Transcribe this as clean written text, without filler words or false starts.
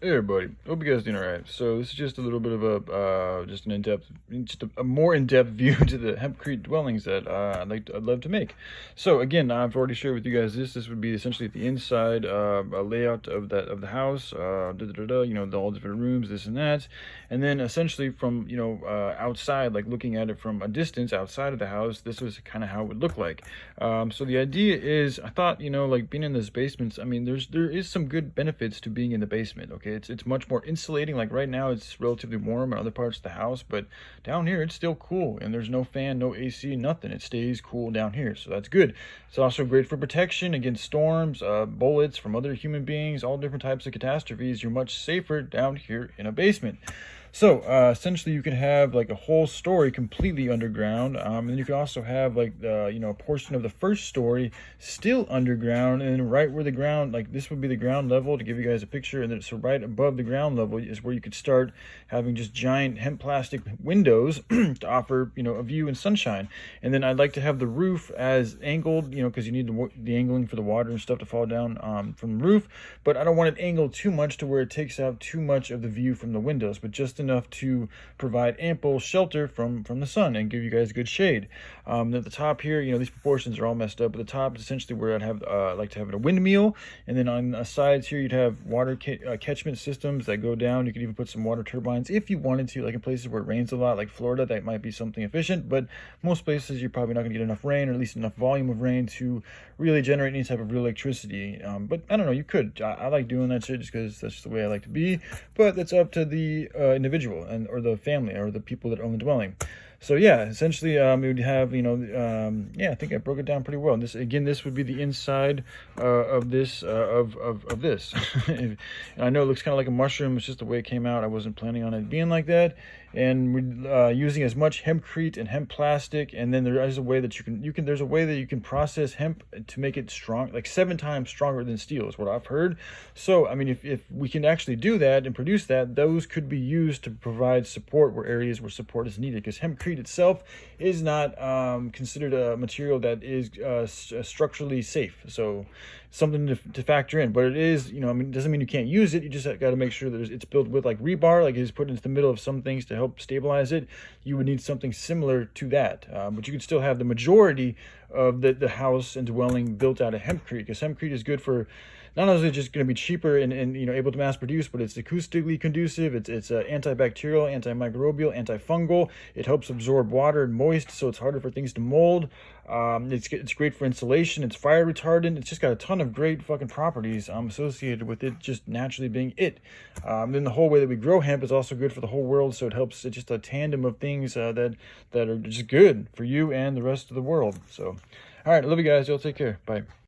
Hey everybody, hope you guys doing alright. So this is just a little bit of a just an in-depth, just a more in-depth view to the Hempcrete dwellings that I'd love to make. So again, I've already shared with you guys this would be essentially the inside layout of the house, you know, all different rooms, this and that, and then essentially from outside, like looking at it from a distance outside of the house, this was kind of how it would look like. So the idea is, I thought, like being in this basement, I mean, there is some good benefits to being in the basement. Okay, it's much more insulating. Like right now it's relatively warm in other parts of the house, but down here it's still cool, and there's no fan, no AC, nothing. It stays cool down here, so that's good. It's also great for protection against storms, bullets from other human beings, all different types of catastrophes. You're much safer down here in a basement. So essentially you can have like a whole story completely underground, and you can also have like a portion of the first story still underground, and right where the ground, like this would be the ground level to give you guys a picture, and then so right above the ground level is where you could start having just giant hemp plastic windows to offer a view and sunshine. And then I'd like to have the roof as angled, because you need the angling for the water and stuff to fall down from the roof, but I don't want it angled too much to where it takes out too much of the view from the windows, but just enough to provide ample shelter from the sun and give you guys good shade. At the top here, these proportions are all messed up, but the top is essentially where I'd have like to have a windmill, and then on the sides here you'd have water catchment systems that go down. You could even put some water turbines if you wanted to, like in places where it rains a lot, like Florida. That might be something efficient, but most places you're probably not going to get enough rain, or at least enough volume of rain to really generate any type of real electricity. But I don't know, you could. I like doing that shit just because that's just the way I like to be, but that's up to the individual or the family or the people that own the dwelling. So yeah, essentially we would have, yeah, I think I broke it down pretty well. And this would be the inside of this of this. And I know it looks kind of like a mushroom. It's just the way it came out. I wasn't planning on it being like that. And we're using as much hempcrete and hemp plastic, and then there is a way that there's a way that you can process hemp to make it strong, like 7 times stronger than steel is what I've heard. So I mean, if we can actually do that and produce that, those could be used to provide support where areas where support is needed, because hempcrete itself is not considered a material that is structurally safe. So something to factor in, but it is, I mean, it doesn't mean you can't use it. You just got to make sure that it's built with like rebar, like it's put into the middle of some things to help stabilize it. You would need something similar to that, but you could still have the majority of the house and dwelling built out of hempcrete, because hempcrete is good for, not only is it just going to be cheaper and able to mass produce, but it's acoustically conducive. It's antibacterial, antimicrobial, antifungal. It helps absorb water and moist, so it's harder for things to mold. It's great for insulation. It's fire retardant. It's just got a ton of great fucking properties associated with it just naturally being it. Then the whole way that we grow hemp is also good for the whole world, so it helps. It's just a tandem of things that are just good for you and the rest of the world. So, all right, I love you guys. Y'all take care. Bye.